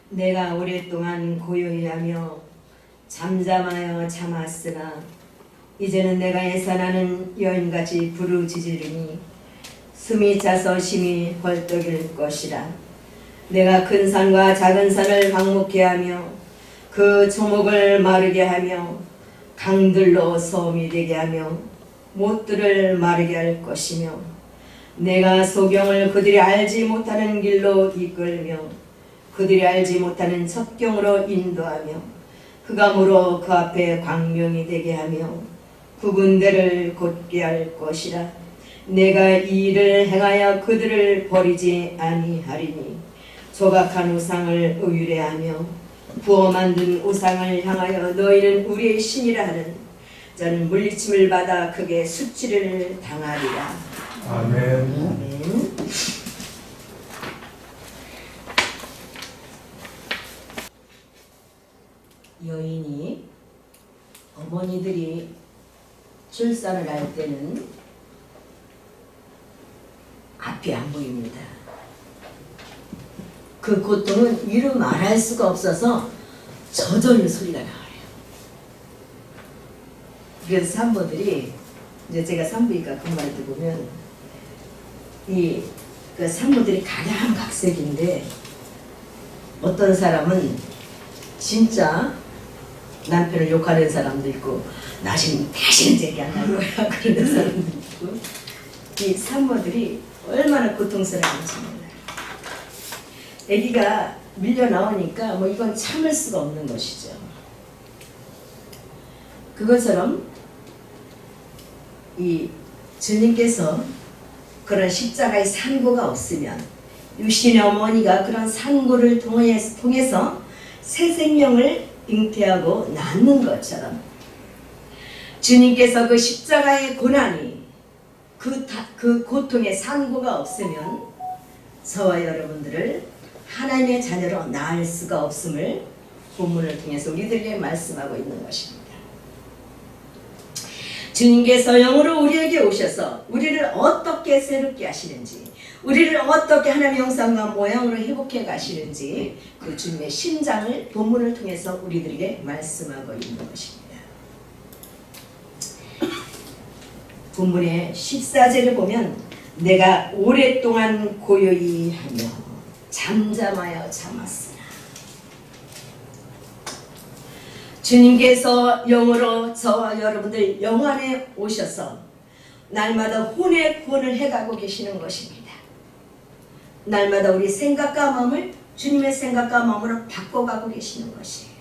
내가 오랫동안 고요히 하며 잠잠하여 참았으나 이제는 내가 애산하는 여인같이 부르짖으리니 숨이 차서 심히 벌떡일 것이라. 내가 큰 산과 작은 산을 방목해 하며 그 초목을 마르게 하며 강들로 섬이 되게 하며 못들을 마르게 할 것이며 내가 소경을 그들이 알지 못하는 길로 이끌며 그들이 알지 못하는 첩경으로 인도하며 흑암으로 그 앞에 광명이 되게 하며 굵은 데를 곧게 할 것이라. 내가 이 일을 행하여 그들을 버리지 아니하리니 조각한 우상을 의뢰하며 부어 만든 우상을 향하여 너희는 우리의 신이라 하는 저는 물리침을 받아 크게 수치를 당하리라. 아멘. 아멘. 여인이 어머니들이 출산을 할 때는 앞이 안 보입니다. 그 고통은 이루 말할 수가 없어서 저절로 소리가 나와요. 그래서 산모들이 이제 제가 산부인과 근무할 때 보면 그 산모들이 각양각색인데 어떤 사람은 진짜 남편을 욕하는 사람도 있고 다시는 얘기 안 할 거야 그러는 사람도 있고 이 산모들이 얼마나 고통스러운지 몰라요. 아기가 밀려 나오니까 뭐 이건 참을 수가 없는 것이죠. 그것처럼 이 주님께서 그런 십자가의 산고가 없으면 육신의 어머니가 그런 산고를 통해서 새 생명을 잉태하고 낳는 것처럼 주님께서 그 십자가의 고난이 그 고통의 산고가 없으면 저와 여러분들을 하나님의 자녀로 낳을 수가 없음을 본문을 통해서 우리들에게 말씀하고 있는 것입니다. 주님께서 영으로 우리에게 오셔서 우리를 어떻게 새롭게 하시는지, 우리를 어떻게 하나님의 형상과 모양으로 회복해 가시는지 그 주님의 심장을 본문을 통해서 우리들에게 말씀하고 있는 것입니다. 본문의 14절을 보면 내가 오랫동안 고요히 하며 잠잠하여 참았으나 주님께서 영으로 저와 여러분들 영 안에 오셔서 날마다 혼의 구원을 해가고 계시는 것입니다. 날마다 우리 생각과 마음을 주님의 생각과 마음으로 바꿔가고 계시는 것이에요.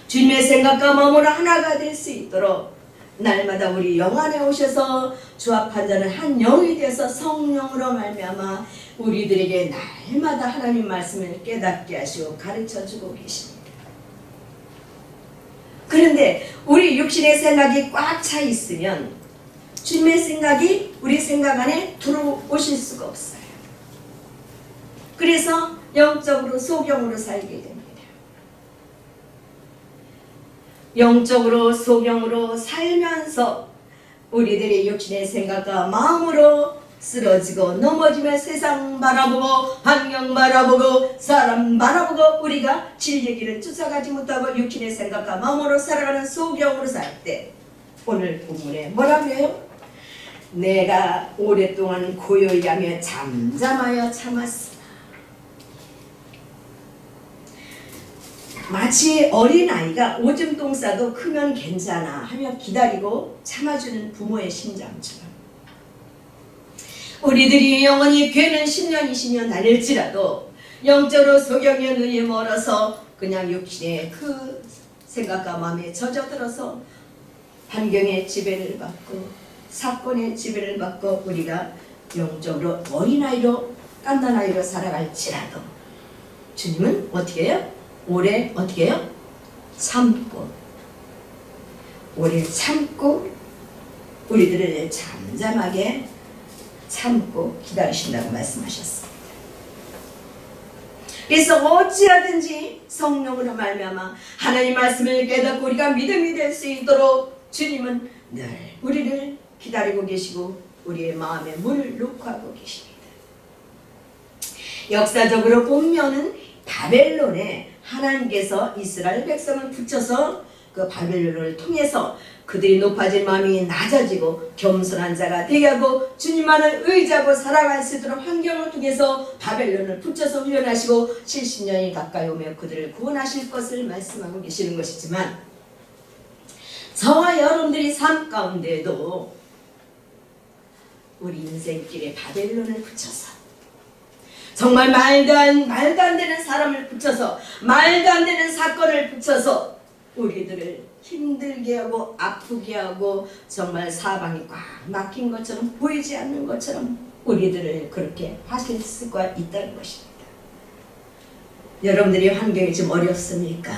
주님의 생각과 마음으로 하나가 될 수 있도록 날마다 우리 영 안에 오셔서 조합한자는 한 영이 되어서 성령으로 말미암아 우리들에게 날마다 하나님 말씀을 깨닫게 하시고 가르쳐주고 계십니다. 그런데 우리 육신의 생각이 꽉 차 있으면 주님의 생각이 우리 생각 안에 들어오실 수가 없어요. 그래서 영적으로 소경으로 살게 됩니다. 영적으로 소경으로 살면서 우리들의 육신의 생각과 마음으로 쓰러지고 넘어지며 세상 바라보고 환경 바라보고 사람 바라보고 우리가 진리의 길을 쫓아가지 못하고 육신의 생각과 마음으로 살아가는 소경으로 살 때 오늘 본문에 뭐라고 해요? 내가 오랫동안 고요히 하며 잠잠하여 참았으나. 마치 어린아이가 오줌 싸도 크면 괜찮아 하며 기다리고 참아주는 부모의 심정처럼 우리들이 영원히 괴는 10년 20년 다닐지라도 영적으로 소경의 눈이 멀어서 그냥 육신의 그 생각과 마음에 젖어들어서 환경의 지배를 받고 사건의 지배를 받고 우리가 영적으로 어린아이로 깐난아이로 살아갈지라도 주님은 어떻게 해요? 오래 어떻게 해요? 참고 오래 참고 우리들을 잠잠하게 참고 기다리신다고 말씀하셨습니다. 그래서 어찌하든지 성령으로 말미암아 하나님 말씀을 깨닫고 우리가 믿음이 될 수 있도록 주님은 늘 우리를 기다리고 계시고 우리의 마음에 문을 놓고 하고 계십니다. 역사적으로 보면은 바벨론에 하나님께서 이스라엘 백성을 붙여서 그 바벨론을 통해서 그들이 높아진 마음이 낮아지고 겸손한 자가 되게 하고 주님만을 의지하고 살아갈 수 있도록 환경을 통해서 바벨론을 붙여서 훈련하시고 70년이 가까이 오며 그들을 구원하실 것을 말씀하고 계시는 것이지만, 저와 여러분들이 삶 가운데에도 우리 인생길에 바벨론을 붙여서 정말 말도 안 되는 사람을 붙여서 말도 안 되는 사건을 붙여서 우리들을 힘들게 하고 아프게 하고 정말 사방이 꽉 막힌 것처럼 보이지 않는 것처럼 우리들을 그렇게 하실 수가 있다는 것입니다. 여러분들이 환경이 좀 어렵습니까?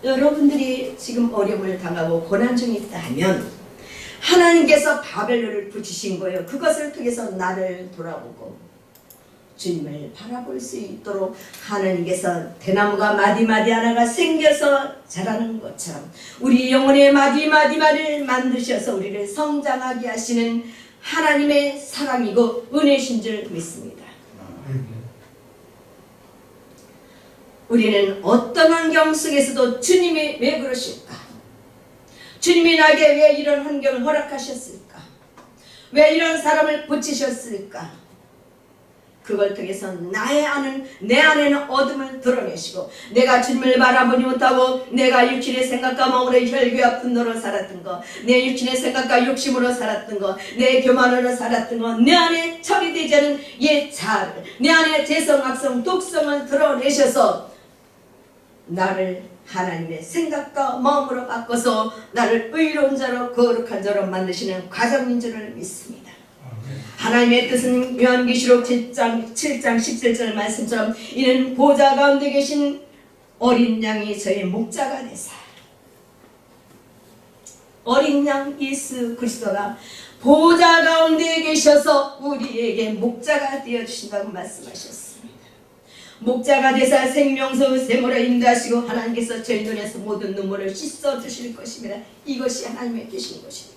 여러분들이 지금 어려움을 당하고 고난 중에 있다 하면 하나님께서 바벨론을 붙이신 거예요. 그것을 통해서 나를 돌아보고 주님을 바라볼 수 있도록 하나님께서 대나무가 마디마디 하나가 생겨서 자라는 것처럼 우리 영혼의 마디마디마디를 만드셔서 우리를 성장하게 하시는 하나님의 사랑이고 은혜신 줄 믿습니다. 우리는 어떤 환경 속에서도 주님이 왜 그러실까? 주님이 나에게 왜 이런 환경을 허락하셨을까? 왜 이런 사람을 붙이셨을까? 그걸 통해서 내 안에는 어둠을 드러내시고, 내가 주님을 바라보지 못하고 내가 육신의 생각과 마음으로 혈기와 분노로 살았던 거, 내 육신의 생각과 욕심으로 살았던 거, 내 교만으로 살았던 거, 내 안에 처리되지 않은 옛 자아를, 내 안에 재성, 악성, 독성을 드러내셔서 나를 하나님의 생각과 마음으로 바꿔서 나를 의로운 자로 거룩한 자로 만드시는 과정인 줄을 믿습니다. 하나님의 뜻은 요한계시록 7장 17절 말씀처럼 이는 보좌 가운데 계신 어린 양이 저희 목자가 되사, 어린 양 예수 그리스도가 보좌 가운데 계셔서 우리에게 목자가 되어주신다고 말씀하셨습니다. 목자가 되사 생명수 샘으로 인도하시고 하나님께서 저희 눈에서 모든 눈물을 씻어주실 것입니다. 이것이 하나님의 뜻인 것입니다.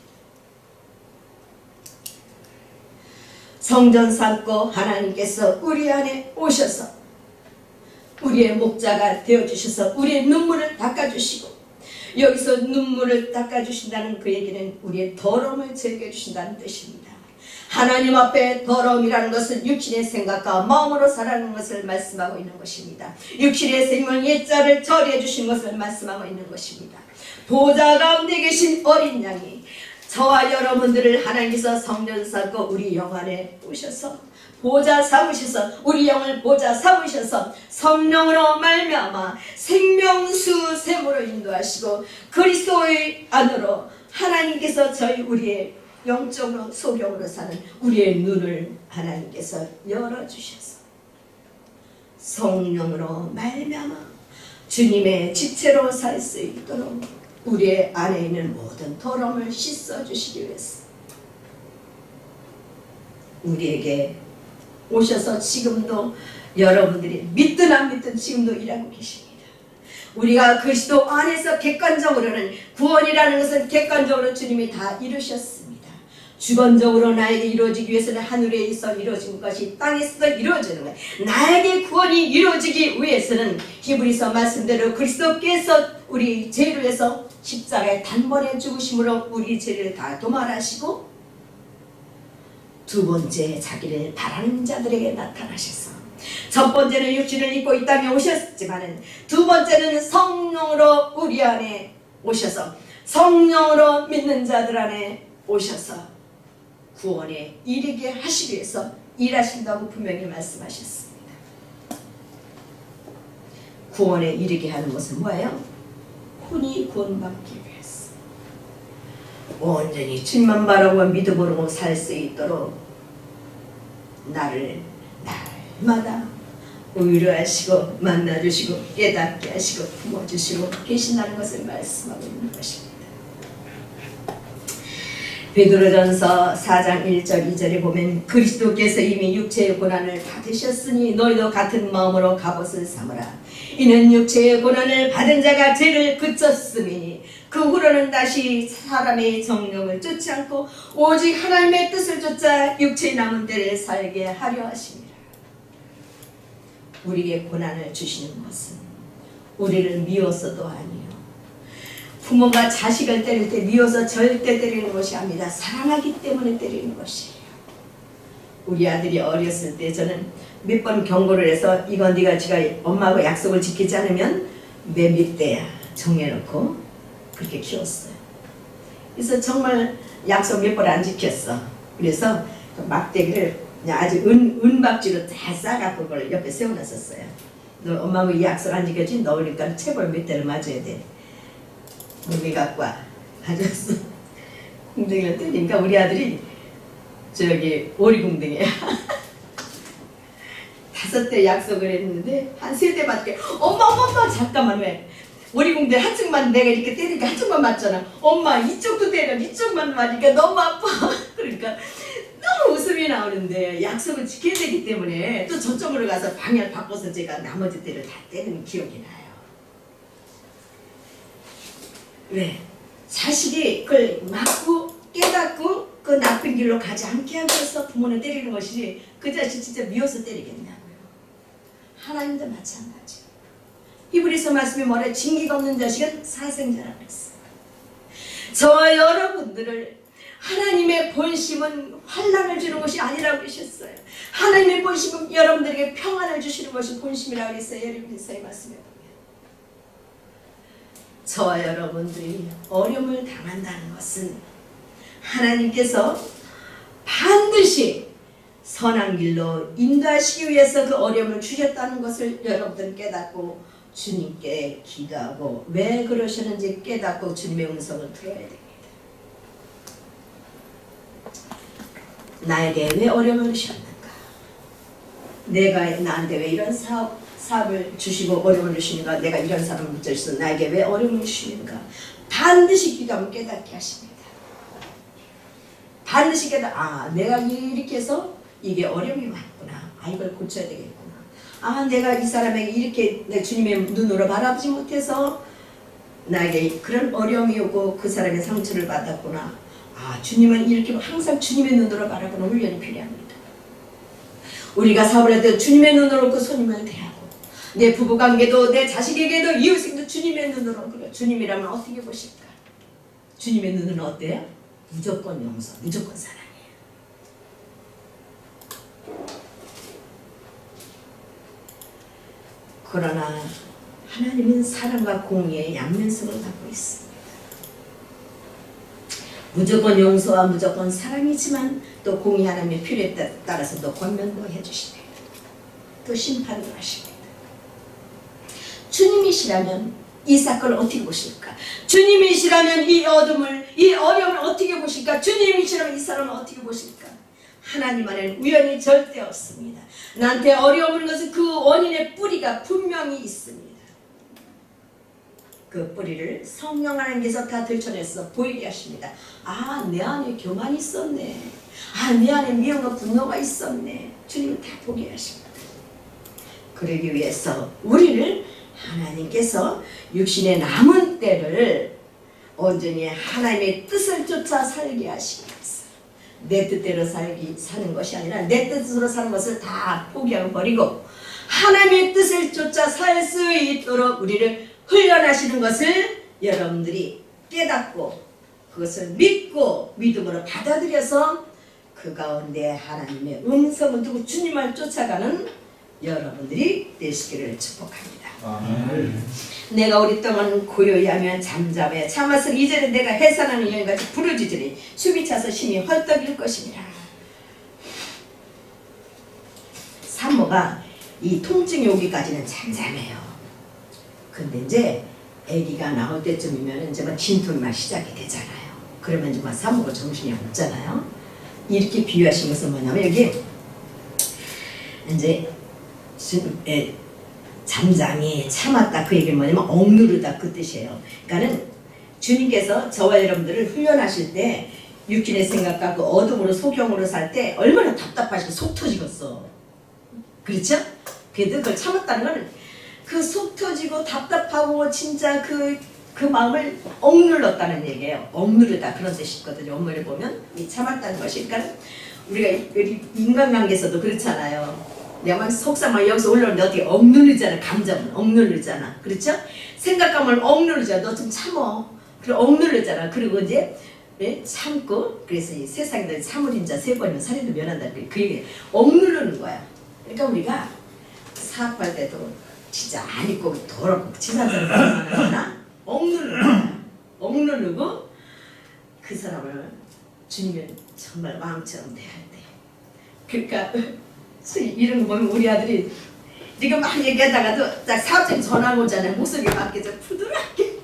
성전 삼고 하나님께서 우리 안에 오셔서 우리의 목자가 되어주셔서 우리의 눈물을 닦아주시고, 여기서 눈물을 닦아주신다는 그 얘기는 우리의 더러움을 제거해주신다는 뜻입니다. 하나님 앞에 더러움이라는 것은 육신의 생각과 마음으로 살아가는 것을 말씀하고 있는 것입니다. 육신의 생명 옛자를 처리해 주신 것을 말씀하고 있는 것입니다. 보좌 가운데 계신 어린 양이 저와 여러분들을 하나님께서 성전 삼고 우리 영 안에 오셔서 보좌 삼으셔서 우리 영을 보좌 삼으셔서 성령으로 말미암아 생명수 샘으로 인도하시고 그리스도의 안으로 하나님께서 우리의 영적으로 소경으로 사는 우리의 눈을 하나님께서 열어주셔서 성령으로 말미암아 주님의 지체로 살 수 있도록 우리의 안에 있는 모든 더러움을 씻어주시기 위해서 우리에게 오셔서 지금도 여러분들이 믿든 안 믿든 지금도 일하고 계십니다. 우리가 그리스도 안에서 객관적으로는 구원이라는 것은 객관적으로 주님이 다 이루셨습니다. 주관적으로 나에게 이루어지기 위해서는 하늘에서 이루어진 것이 땅에서도 이루어지는 거예요. 나에게 구원이 이루어지기 위해서는 히브리서 말씀대로 그리스도께서 우리 죄를 위해서 십자가에 단번에 죽으심으로 우리 죄를 다 도말하시고, 두 번째 자기를 바라는 자들에게 나타나셔서, 첫 번째는 육신을 입고 이 땅에 오셨지만은 두 번째는 성령으로 우리 안에 오셔서 성령으로 믿는 자들 안에 오셔서 구원에 이르게 하시기 위해서 일하신다고 분명히 말씀하셨습니다. 구원에 이르게 하는 것은 뭐예요? 혼이 구원받기 위해서 온전히 주님만 바라고 믿음으로 살 수 있도록 나를 날마다 위로하시고 만나주시고 깨닫게 하시고 품어주시고 계신다는 것을 말씀하고 있는 것입니다. 베드로전서 4장 1절 2절에 보면 그리스도께서 이미 육체의 고난을 받으셨으니 너희도 같은 마음으로 갑옷을 삼으라. 이는 육체의 고난을 받은 자가 죄를 그쳤음이니 그 후로는 다시 사람의 정령을 쫓지 않고 오직 하나님의 뜻을 쫓아 육체의 남은 때를 살게 하려 하십니다. 우리에게 고난을 주시는 것은 우리를 미워서도 아니요. 부모가 자식을 때릴 때 미워서 절대 때리는 것이 아니라 사랑하기 때문에 때리는 것이에요. 우리 아들이 어렸을 때 저는 몇 번 경고를 해서 이건 네가 지가 엄마하고 약속을 지키지 않으면 내 밑대야 정해놓고 그렇게 키웠어요. 그래서 정말 약속 몇 번 안 지켰어. 그래서 그 막대기를 그냥 아주 은박지로 잘 싸갖고 그걸 옆에 세워놨었어요. 너 엄마하고 이 약속 안 지켰지? 너 그러니까 체벌 몇 대를 맞아야 돼. 몸이 갖고 와. 가졌어. 궁뎅이를 때리니까 우리 아들이 저기 오리궁뎅이야. 5대 약속을 했는데 한 3대 맞게 엄마 잠깐만 왜 오리궁뎅이 한쪽만 내가 이렇게 때리니까 한쪽만 맞잖아. 엄마 이쪽도 때려 이쪽만 맞으니까 너무 아파. 그러니까 너무 웃음이 나오는데 약속을 지켜야 되기 때문에 또 저쪽으로 가서 방향을 바꿔서 제가 나머지 때를 다 때리는 기억이 나요. 왜? 자식이 그걸 맞고 깨닫고 그 나쁜 길로 가지 않게 하기 위해서 부모는 때리는 것이지 그 자식 진짜 미워서 때리겠냐고요. 하나님도 마찬가지. 히브리서 말씀이 뭐래? 징계가 없는 자식은 사생자라고 했어요. 저와 여러분들을 하나님의 본심은 환난을 주는 것이 아니라고 그러셨어요. 하나님의 본심은 여러분들에게 평안을 주시는 것이 본심이라고 했어요. 히브리서의 말씀에 보면 저와 여러분들이 어려움을 당한다는 것은 하나님께서 반드시 선한 길로 인도하시기 위해서 그 어려움을 주셨다는 것을 여러분들은 깨닫고 주님께 기도하고 왜 그러셨는지 깨닫고 주님의 음성을 들어야 됩니다. 나에게 왜 어려움을 주셨는가? 내가 나한테 왜 이런 사업을 주시고 어려움을 주시는가? 내가 이런 사람을 붙여서 나에게 왜 어려움을 주시는가? 반드시 기도하면 깨닫게 하십니다. 반드시 내가 이렇게 해서 이게 어려움이 많구나. 이걸 고쳐야 되겠구나. 내가 이 사람에게 이렇게 내 주님의 눈으로 바라보지 못해서 나에게 그런 어려움이 오고 그 사람의 상처를 받았구나. 주님은 이렇게 항상 주님의 눈으로 바라보는 훈련이 필요합니다. 우리가 사업을 할 때 주님의 눈으로 그 손님을 대하고 내 부부관계도 내 자식에게도 이웃에게도 주님의 눈으로 그래. 주님이라면 어떻게 보실까? 주님의 눈은 어때요? 무조건 용서, 무조건 사랑이에요. 그러나 하나님은 사랑과 공의의 양면성을 갖고 있습니다. 무조건 용서와 무조건 사랑이지만 또 공의 하나님의 필요에 따라서 또 권면도 해주시네요. 또 심판도 하십니다. 주님이시라면 이 사건을 어떻게 보실까? 주님이시라면 이 어둠을, 이 어려움을 어떻게 보실까? 주님이시라면 이 사람을 어떻게 보실까? 하나님 안에는 우연이 절대 없습니다. 나한테 어려움을 것은 그 원인의 뿌리가 분명히 있습니다. 그 뿌리를 성령 하나님께서 다 들춰내서 보이게 하십니다. 내 안에 교만이 있었네. 내 안에 미움과 분노가 있었네. 주님은 다 보게 하십니다. 그러기 위해서 우리를 하나님께서 육신의 남은 때를 온전히 하나님의 뜻을 쫓아 살게 하시면서 내 뜻대로 사는 것이 아니라 내 뜻으로 사는 것을 다 포기하고 버리고 하나님의 뜻을 쫓아 살 수 있도록 우리를 훈련하시는 것을 여러분들이 깨닫고 그것을 믿고 믿음으로 받아들여서 그 가운데 하나님의 음성을 두고 주님을 쫓아가는 여러분들이 되시기를 축복합니다. 내가 우리 동안 고요히 하면 잠잠해 참아서 이제는 내가 해산하는 여인같이 부르짖으니 숨이 차서 심히 헐떡일 것이니라. 산모가 이 통증이 오기까지는 잠잠해요. 근데 이제 아기가 나올 때쯤이면 이제 막 진통이 시작이 되잖아요. 그러면 이제 막 산모가 정신이 없잖아요. 이렇게 비유하신 것은 뭐냐면 여기 이제 잠잠히 참았다 그 얘기는 뭐냐면 억누르다 그 뜻이에요. 그러니까는 주님께서 저와 여러분들을 훈련하실 때 육신의 생각과 그 어둠으로 소경으로 살 때 얼마나 답답하시고 속 터지겠어. 그렇죠? 그래도 그걸 참았다는 건 그 속 터지고 답답하고 진짜 그 마음을 억눌렀다는 얘기예요. 억누르다 그런 뜻이 있거든요. 원문에 보면 이 참았다는 것이 그러니까 우리가 인간관계에서도 그렇잖아요. 내가 속상만 여기서 올라오는데 어떻게 억누르잖아. 감정은 억누르잖아. 그렇죠? 생각하면 억누르잖아. 너 좀 참어. 그래 억누르잖아. 그리고 이제 참고, 그래서 이 세상에 참으린 자 3번이면 살인도 면한다. 그 얘기 억누르는 거야. 그러니까 우리가 사업할 때도 진짜 안 입고 더럽고 치사한 사람 얼마나 억누르는 거야. 억누르고 그 사람을 주님은 정말 왕처럼 대할 때. 그러니까 이런 거 보면 우리 아들이 네가 막 얘기하다가도 딱 사업장에 전화가 오잖아요. 목소리가 바뀌죠. 부드럽게.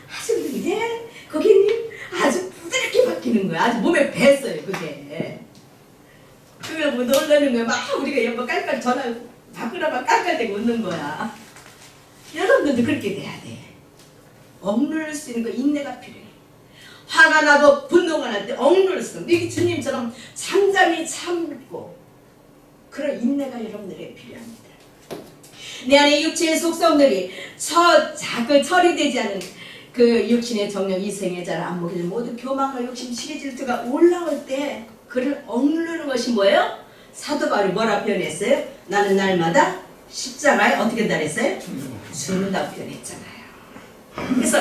아주 이게 고객님 아주 부드럽게 바뀌는 거야. 아주 몸에 뱄어요 그게. 그걸 뭐 놀라는 거야. 막 우리가 여보 깔깔 전화 바꾸라면 깔깔대고 웃는 거야. 여러분들도 그렇게 돼야 돼. 억누를 수 있는 거 인내가 필요해. 화가 나고 분노가 날 때 억누를 수 있는 거. 이게 주님처럼 잠잠히 참고 그런 인내가 여러분들에게 필요합니다. 내 안에 육체의 속성들이 처리되지 않은 그 육신의 정욕, 이생의 자를 안목이 모두 교만과 욕심, 시기 질투가 올라올 때 그를 억누르는 것이 뭐예요? 사도 바울이 뭐라 표현했어요? 나는 날마다 십자가에 어떻게 달했어요? 죽는다 표현했잖아요. 그래서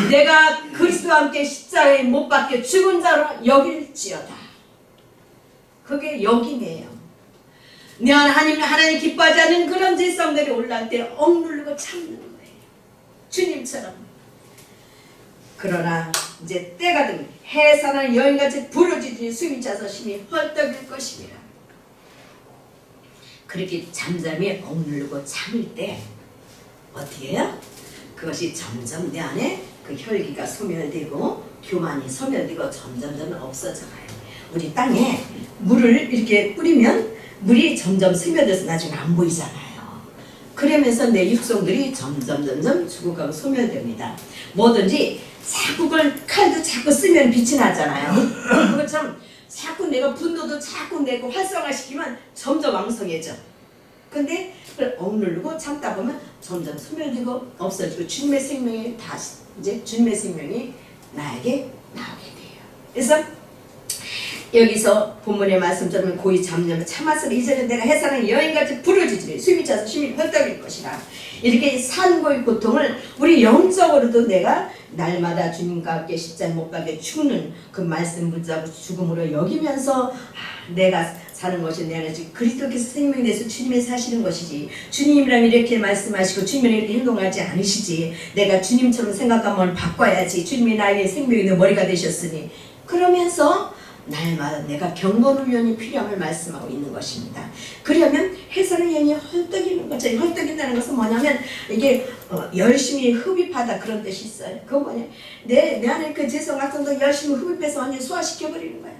내가 그리스도와 함께 십자가에 못 박혀 죽은 자로 여길지어다. 그게 여김이에요. 내 안에 하나님 기뻐하지 않는 그런 죄성들이 올라올 때 억누르고 참는 거예요. 주님처럼. 그러나 이제 때가 되면 해산한 여인같이 부러지더니 숨이 차서 심히 헐떡일 것이니라. 그렇게 잠잠히 억누르고 참을 때 어떻게 해요? 그것이 점점 내 안에 그 혈기가 소멸되고 교만이 소멸되고 점점 없어져가요. 우리 땅에 물을 이렇게 뿌리면 물이 점점 스며들어서 나중에 안 보이잖아요. 그러면서 내 육성들이 점점 죽어가고 소멸됩니다. 뭐든지 자꾸 그걸 칼도 자꾸 쓰면 빛이 나잖아요. 그것처럼 자꾸 내가 분노도 자꾸 내고 활성화시키면 점점 왕성해져. 근데 그걸 억누르고 참다 보면 점점 소멸되고 없어지고 주님의 생명이 다시 이제 주님의 생명이 나에게 나오게 돼요. 그래서 여기서 본문의 말씀처럼 고이 잠잠을 참았으나 이제는 내가 해산한 여인같이 부러지지 숨이 차서 심히 헐떡일 것이라. 이렇게 산고의 고통을 우리 영적으로도 내가 날마다 주님과 함께 십자가에 못 박혀 죽는 그 말씀 붙잡고 죽음으로 여기면서 내가 사는 것이 내 안에 그리스도께서 생명이 돼서 주님이 사시는 것이지, 주님이라면 이렇게 말씀하시고 주님은 이렇게 행동하지 않으시지, 내가 주님처럼 생각하면 바꿔야지, 주님이 나에게 생명이 있는 머리가 되셨으니, 그러면서 날마다 내가 경건훈련이 필요함을 말씀하고 있는 것입니다. 그러면 해산의 영이 헐떡이는 거죠. 헐떡인다는 것은 뭐냐면 이게 열심히 흡입하다 그런 뜻이 있어요. 그거 뭐냐, 내 안에 그 죄성 같은 거 열심히 흡입해서 완전히 소화시켜버리는 거야.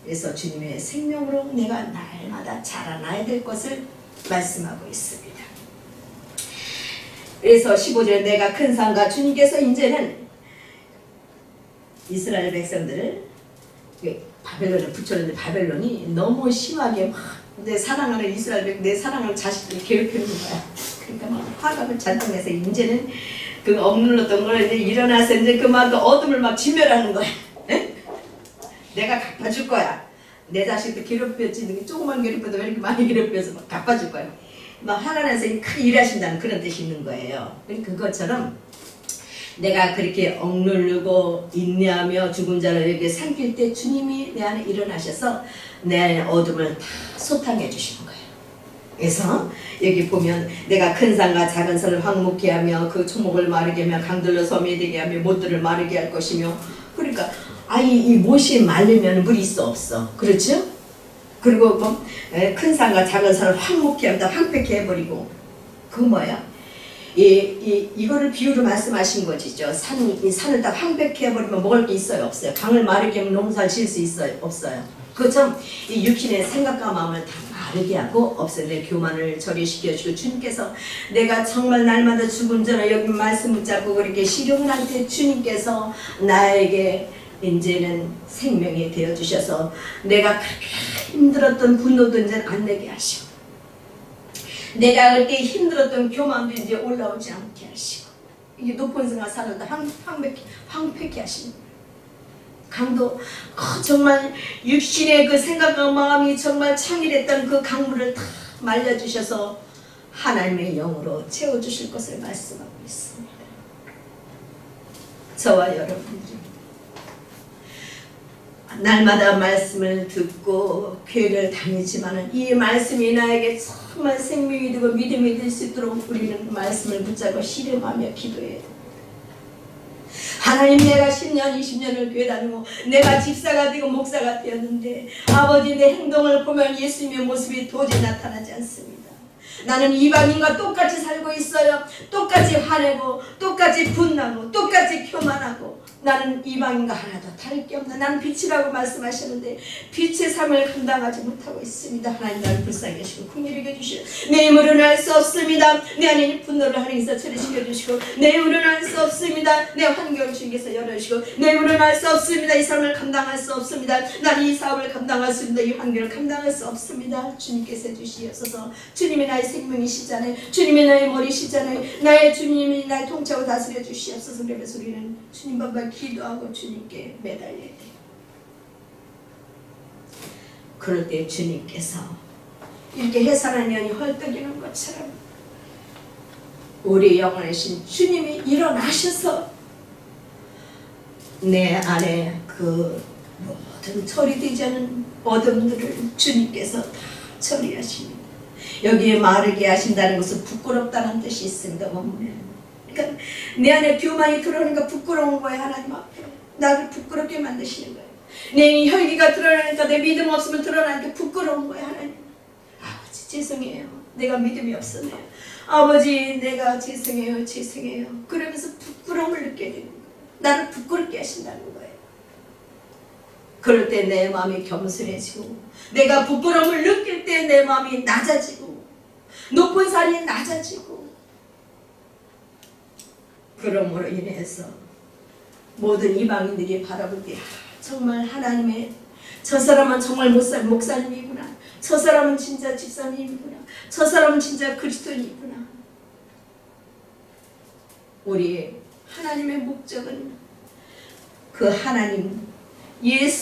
그래서 주님의 생명으로 내가 날마다 자라나야 될 것을 말씀하고 있습니다. 그래서 15절에 내가 큰 산과 주님께서 이제는 이스라엘 백성들을 바벨론에 붙였는데 바벨론이 너무 심하게 막 내 사랑하는 이스라엘 백성, 내 사랑하는 자식들을 괴롭히는 거야. 그러니까 막 화가 잔뜩 내서 이제는 그 억눌렀던 걸 이제 일어나서 이제 그만큼 어둠을 막 진멸하는 거야. 에? 내가 갚아줄 거야. 내 자식도 괴롭혔지, 조그만 괴롭혀도 왜 이렇게 많이 괴롭혀서 막 갚아줄 거야. 막 화가 나서 크게 일하신다는 그런 뜻이 있는 거예요. 그것처럼 내가 그렇게 억누르고 인내하며 죽은 자를 이렇게 삼킬 때 주님이 내 안에 일어나셔서 내 안에 어둠을 다 소탕해 주시는 거예요. 그래서 여기 보면 내가 큰 산과 작은 산을 황무케 하며 그 초목을 마르게 하며 강들로 섬이 되게 하며 못들을 마르게 할 것이며, 그러니까 이 못이 마르면 물이 있어 없어, 그렇죠? 그리고 큰 산과 작은 산을 황무케 한다, 황폐케 해버리고, 그거 뭐야? 이거를 비유로 말씀하신 것이죠. 산을 다 황폐케 해버리면 먹을 게 있어요 없어요? 강을 마르게 하면 농사를 지을 수 있어요 없어요? 그것처럼 이 육신의 생각과 마음을 다 마르게 하고 없애는 교만을 처리시켜주고, 주님께서 내가 정말 날마다 죽은 자나 여기 말씀 붙잡고 그렇게 시련을 할 때 주님께서 나에게 이제는 생명이 되어주셔서 내가 그렇게 힘들었던 분노도 이제 안 내게 하시고, 내가 그렇게 힘들었던 교만도 이제 올라오지 않게 하시고, 이게 높은 성과 산을 다 황폐케 하시는 거예요. 강도 정말 육신의 그 생각과 마음이 정말 창일했던 그 강물을 다 말려주셔서 하나님의 영으로 채워주실 것을 말씀하고 있습니다. 저와 여러분들이 날마다 말씀을 듣고 교회를 다니지만 이 말씀이 나에게 정말 생명이 되고 믿음이 될 수 있도록 우리는 말씀을 붙잡고 씨름하며 기도해야 됩니다. 하나님, 내가 10년 20년을 교회 다니고 내가 집사가 되고 목사가 되었는데 아버지, 내 행동을 보면 예수님의 모습이 도저히 나타나지 않습니다. 나는 이방인과 똑같이 살고 있어요. 똑같이 화내고 똑같이 분나고 똑같이 교만하고 나는 이방인과 하나도 다를 게 없나. 나는 빛이라고 말씀하시는데 빛의 삶을 감당하지 못하고 있습니다. 하나님, 나를 불쌍히 여기시고 긍휼히 여겨주시고 내 힘으로는 할 수 없습니다. 내 안에 분노를 하나님께서 처리시켜 주시고 내 힘으로는 할 수 없습니다. 내 환경을 주님께서 열어주시고 내 힘으로는 할 수 없습니다. 이 삶을 감당할 수 없습니다. 나는 이 사업을 감당할 수 없습니다. 이 환경을 감당할 수 없습니다. 주님께서 해주시옵소서. 주님이 나의 생명이시잖아요. 주님이 나의 머리시잖아요. 나의 주님이 나의 통치하고 다스려 주시옵소서. 그러면서 우리는 주님 앞에 기도하고 주님께 매달려야 돼요. 그럴 때 주님께서 이렇게 해산한 년이 헐떡이는 것처럼 우리 영원하신 주님이 일어나셔서 내 안에 그 모든 처리되지 않은 어둠들을 주님께서 다 처리하십니다. 여기에 마르게 하신다는 것은 부끄럽다는 뜻이 있습니다. 원문에. 그러니까 내 안에 교만이 들어오니까 부끄러운 거예요. 하나님 앞에 나를 부끄럽게 만드시는 거예요. 내 혈기가 드러나니까, 내 믿음 없으면 드러나니까 부끄러운 거예요. 하나님, 아버지 죄송해요. 내가 믿음이 없었네요. 아버지, 내가 죄송해요. 그러면서 부끄러움을 느끼게 되는 거예요. 나를 부끄럽게 하신다는 거예요. 그럴 때 내 마음이 겸손해지고, 내가 부끄러움을 느낄 때 내 마음이 낮아지고, 높은 산이 낮아지고, 그러므로 인해서 모든 이방인들이 바라볼 때 정말 하나님의 저 사람은 정말 목사님이구나. 저 사람은 진짜 집사님이구나. 저 사람은 진짜 그리스도인이구나. 우리 하나님의 목적은 그 하나님,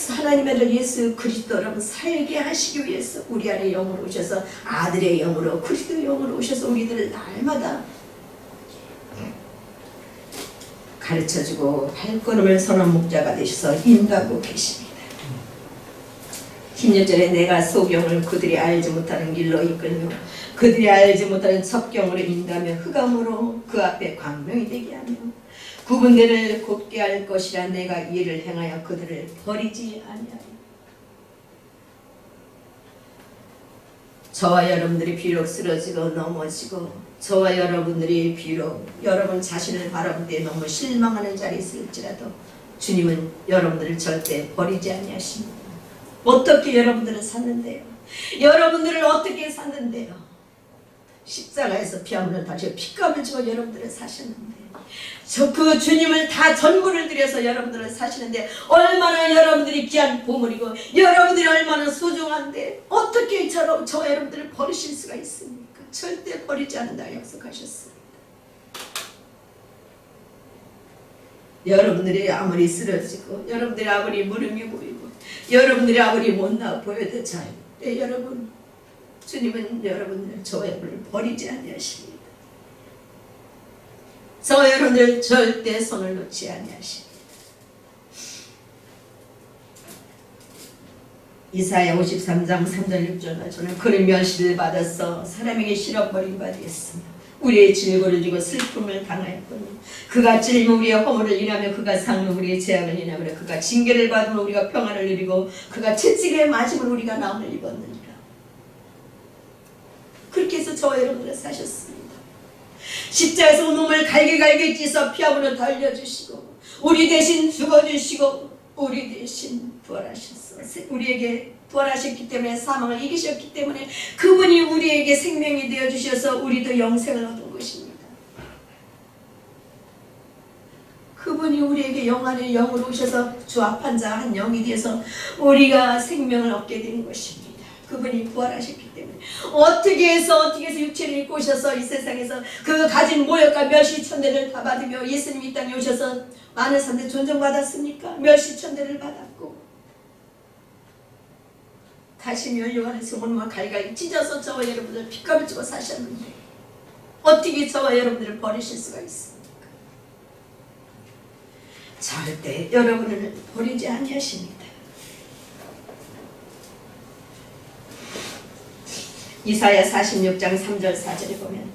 하나님의 아들 예수 그리스도라고 살게 하시기 위해서 우리 안에 영으로 오셔서, 아들의 영으로, 그리스도의 영으로 오셔서 우리들을 날마다 가르쳐주고 발걸음을 서는 목자가 되셔서 인도하고 계십니다. 10년 전에 내가 소경을 그들이 알지 못하는 길로 이끌며 그들이 알지 못하는 첩경으로 인도하며 흑암으로 그 앞에 광명이 되게 하며 구분대를 곱게 할 것이라. 내가 이를 행하여 그들을 버리지 아니하리라. 저와 여러분들이 비록 쓰러지고 넘어지고, 저와 여러분들이 비록 여러분 자신을 바라볼 때 너무 실망하는 자리에 있을지라도 주님은 여러분들을 절대 버리지 아니하십니다. 어떻게 여러분들은 샀는데요? 여러분들을 어떻게 샀는데요? 십자가에서 피 한 번을 다시 피값을 주고 여러분들을 사셨는데, 그 주님을 다 전부를 들여서 여러분들을 사시는데 얼마나 여러분들이 귀한 보물이고 여러분들이 얼마나 소중한데 어떻게 저 여러분들을 버리실 수가 있습니까? 절대 버리지 않는다 약속하셨습니다. 여러분들이 아무리 쓰러지고 여러분들이 아무리 무릎이 보이고 여러분들이 아무리 못나 보여도 여러분, 주님은 여러분들 저 여러분을 버리지 아니하십니다. 저 여러분들 절대 손을 놓지 아니하십니다. 이사야 53장 3절 6절과 저는 그를 멸시를 받아서 사람에게 실어버린 바 되었으며 우리의 질고를 지고 슬픔을 당하였거니 그가 찔림은 우리의 허물을 인하며 그가 상는 우리의 죄악을 인하며 그가 징계를 받으면 우리가 평안을 누리고 그가 채찍에 맞으면 우리가 나음을 입었느니라. 그렇게 해서 저와 여러분들 사셨습니다. 십자에서 몸을 갈게 찢어 피아부로 달려주시고 우리 대신 죽어주시고 우리 대신 부활하셨어. 우리에게 부활하셨기 때문에, 사망을 이기셨기 때문에 그분이 우리에게 생명이 되어주셔서 우리도 영생을 얻은 것입니다. 그분이 우리에게 영안의 영으로 오셔서 주 앞한 자 한 영이 되어서 우리가 생명을 얻게 된 것입니다. 그분이 부활하셨기 때문에 어떻게 해서 육체를 입고 오셔서 이 세상에서 그 가진 모욕과 멸시천대를 다 받으며 예수님이 이 땅에 오셔서 많은 사람들 존중받았습니까? 멸시천대를 받았고 다시 멸류 안에서 온몸을 갈갈이 찢어서 저와 여러분들 핏값을 주고 사셨는데 어떻게 저와 여러분들을 버리실 수가 있습니까? 절대 여러분을 버리지 아니하십니다. 이사야 46장 3절 4절에 보면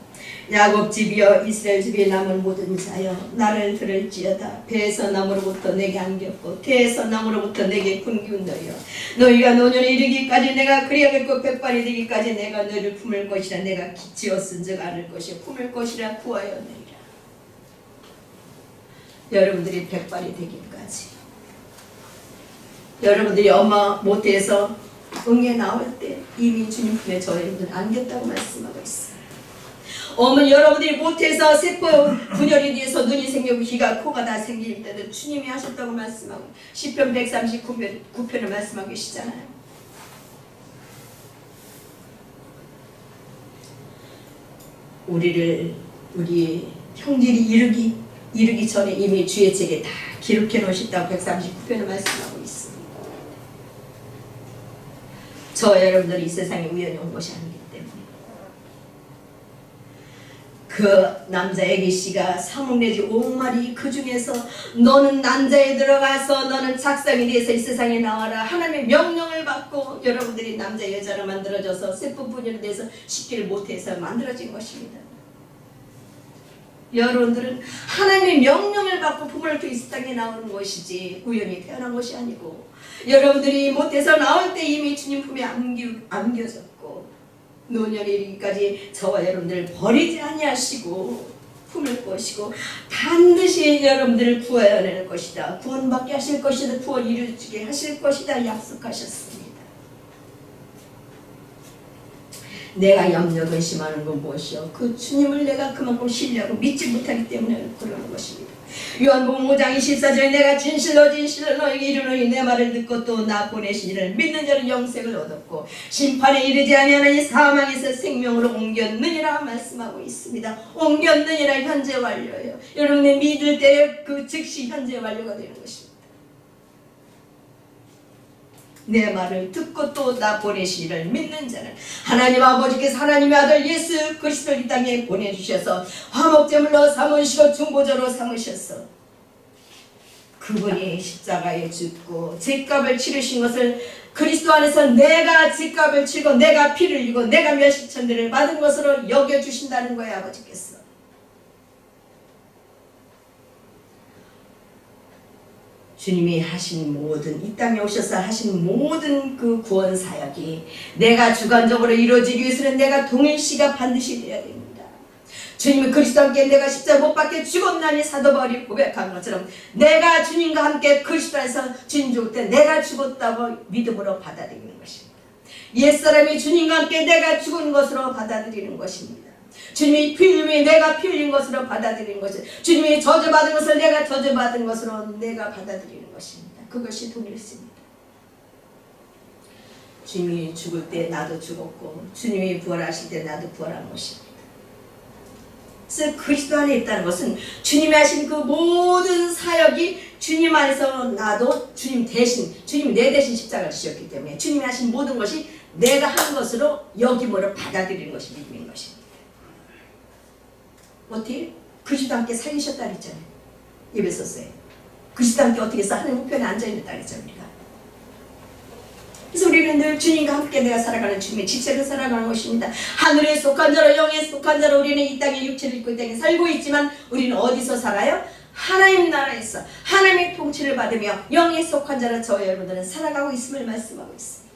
야곱 집이여 이스라엘 집에 남은 모든 자여 나를 들을지어다. 배에서 나무로부터 내게 안겼고 태에서 나무로부터 내게 군기운 너희여 너희가 노년에 이르기까지 내가 그리하겠고 백발이 되기까지 내가 너희를 품을 것이라. 내가 지었은즉 안을 것이요 품을 것이라 구하였느니라. 여러분들이 백발이 되기까지 여러분들이 엄마 모태에서 응에 나올 때 이미 주님 품에 저 여러분들 안겼다고 말씀하고 있어요. 어머니 여러분들이 모태에서 세포 분열이 돼서 눈이 생기고 귀가 코가 다 생길 때도 주님이 하셨다고 말씀하고 시편 139편을 말씀하고 계시잖아요. 우리 형들이 이르기 전에 이미 주의 책에 다 기록해 놓으셨다고 139편을 말씀하고 있습니다. 저 여러분들이 이 세상에 우연히 온 것이 아니기 때문에 그 남자 애기씨가 3억 내지 5억 마리 그 중에서 너는 난자에 들어가서 너는 작성이 돼서 이 세상에 나와라 하나님의 명령을 받고 여러분들이 남자 여자로 만들어져서 세포 분열이 돼서 식기를 못해서 만들어진 것입니다. 여러분들은 하나님의 명령을 받고 부모를 통해 이 땅에 나오는 것이지 우연히 태어난 것이 아니고 여러분들이 못해서 나올 때 이미 주님 품에 안겨졌고 노년에 이르기까지 저와 여러분들을 버리지 아니하시고 품을 것이고 반드시 여러분들을 구해낼 것이다. 구원받게 하실 것이다. 구원 이루어지게 하실 것이다. 약속하셨습니다. 내가 염려 근심하는 건 무엇이요? 그 주님을 내가 그만큼 신뢰하고 믿지 못하기 때문에 그러는 것입니다. 요한복음 5장 24절에 내가 진실로 너에게 이르노니 내 말을 듣고 또 나 보내신 이를 믿는 자는 영생을 얻었고 심판에 이르지 아니하나니 사망에서 생명으로 옮겼느니라 말씀하고 있습니다. 옮겼느니라 현재 완료예요. 여러분이 믿을 때 그 즉시 현재 완료가 되는 것입니다. 내 말을 듣고 또 나 보내신 이를 믿는 자는 하나님 아버지께서 하나님의 아들 예수 그리스도를 이 땅에 보내주셔서 화목제물로 삼으시고 중보자로 삼으셔서 그분이 십자가에 죽고 죄값을 치르신 것을 그리스도 안에서 내가 죄값을 치고 내가 피를 흘리고 내가 멸시천대를 받은 것으로 여겨주신다는 거예요. 아버지께서 주님이 하신 모든 이 땅에 오셔서 하신 모든 그 구원 사역이 내가 주관적으로 이루어지기 위해서는 내가 동일시가 반드시 되어야 됩니다. 주님이 그리스도 함께 내가 십자가 못 박혀 죽었나니 사도 바울이 고백한 것처럼 내가 주님과 함께 그리스도 안에서 주님 죽을 때 내가 죽었다고 믿음으로 받아들이는 것입니다. 옛사람이 주님과 함께 내가 죽은 것으로 받아들이는 것입니다. 주님이 피 흘림이 내가 피 흘린 것으로 받아들이는 것입니다. 주님이 저주받은 것을 내가 저주받은 것으로 내가 받아들이는 것입니다. 그것이 동일습니다. 주님이 죽을 때 나도 죽었고 주님이 부활하실 때 나도 부활한 것입니다. 그래서 그리스도 안에 있다는 것은 주님이 하신 그 모든 사역이 주님 안에서 나도 주님 대신 주님이 내 대신 십자가를 지셨기 때문에 주님이 하신 모든 것이 내가 한 것으로 여김으로 받아들이는 것이 믿음인 것입니다. 어떻게? 그리스도 함께 살리셨다 그랬잖아요. 에베소서에 그리스도 함께 어떻게 해서 하나님 우편에 앉아있는다 그랬잖아요. 그래서 우리는 늘 주님과 함께 내가 살아가는 주님의 지체로 살아가는 것입니다. 하늘에 속한 자로 영에 속한 자로 우리는 이 땅에 육체를 입고 이 땅에 살고 있지만 우리는 어디서 살아요? 하나님 나라에서 하나님의 통치를 받으며 영에 속한 자로 저와 여러분들은 살아가고 있음을 말씀하고 있습니다.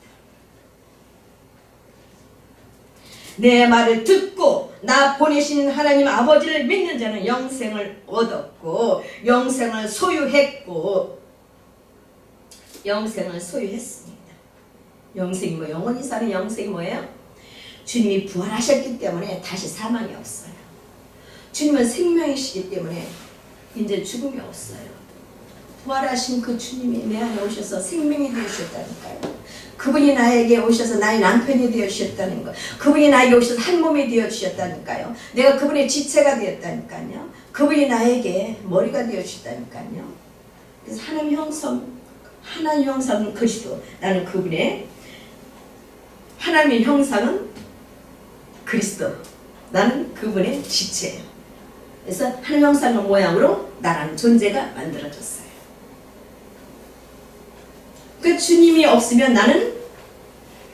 내 말을 듣고 나 보내신 하나님 아버지를 믿는 자는 영생을 얻었고 영생을 소유했고 영생을 소유했습니다. 영생이 뭐 영원히 사는 영생이 뭐예요? 주님이 부활하셨기 때문에 다시 사망이 없어요. 주님은 생명이시기 때문에 이제 죽음이 없어요. 부활하신 그 주님이 내 안에 오셔서 생명이 되셨다니까요. 그분이 나에게 오셔서 나의 남편이 되어주셨다는 것, 그분이 나에게 오셔서 한 몸이 되어주셨다니까요. 내가 그분의 지체가 되었다니까요. 그분이 나에게 머리가 되어주셨다니까요. 그래서 하나님 형상은 그리스도. 나는 그분의 하나님의 형상은 그리스도. 나는 그분의 지체예요. 그래서 하나님 형상의 모양으로 나라는 존재가 만들어졌어요. 그 주님이 없으면 나는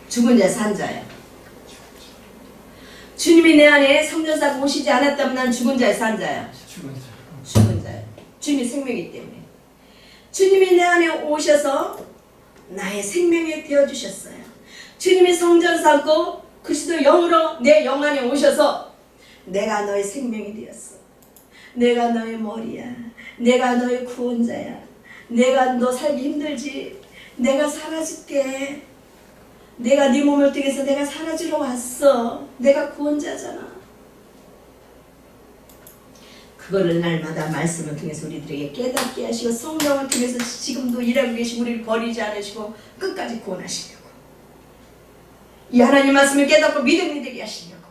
죽은 자 산 자예요. 주님이 내 안에 성전사가 오시지 않았다면 난 죽은 자에 산 자예요. 죽은 자예요. 주님이 생명이기 때문에. 주님이 내 안에 오셔서 나의 생명이 되어주셨어요. 주님이 성전 삼고 그리스도 영으로 내 영 안에 오셔서 내가 너의 생명이 되었어. 내가 너의 머리야. 내가 너의 구원자야. 내가 너 살기 힘들지? 내가 사라질게. 내가 네 몸을 통해서 내가 사라지러 왔어. 내가 구원자잖아. 그거를 날마다 말씀을 통해서 우리들에게 깨닫게 하시고 성령을 통해서 지금도 일하고 계시고 우리를 버리지 않으시고 끝까지 구원하시려고, 이 하나님 말씀을 깨닫고 믿음이 되게 하시려고,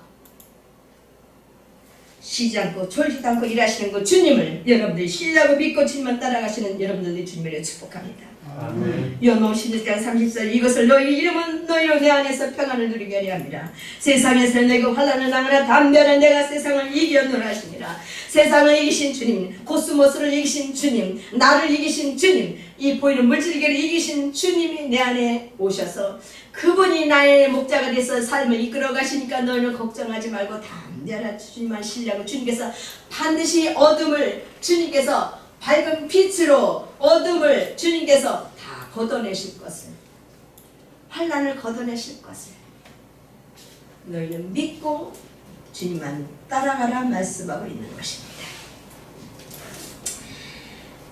쉬지 않고 졸지도 않고 일하시는 그 주님을 여러분들이 신뢰하고 믿고 주님만 따라가시는 여러분들의 주님을 축복합니다. 요한복음 16장 30절 이것을 너희 이름은 너희로 내 안에서 평안을 누리게 하려 함이라. 세상에서 내가 환난을 당하나 담대하는 내가 세상을 이겨노라 하시니라. 세상을 이기신 주님, 코스모스를 이기신 주님, 나를 이기신 주님, 이 보이는 물질계를 이기신 주님이 내 안에 오셔서 그분이 나의 목자가 돼서 삶을 이끌어 가시니까 너희는 걱정하지 말고 담대하라. 주님만 신뢰하고 주님께서 반드시 어둠을 주님께서 밝은 빛으로 어둠을 주님께서 다 걷어내실 것을, 환난을 걷어내실 것을 너희는 믿고 주님만 따라가라 말씀하고 있는 것입니다.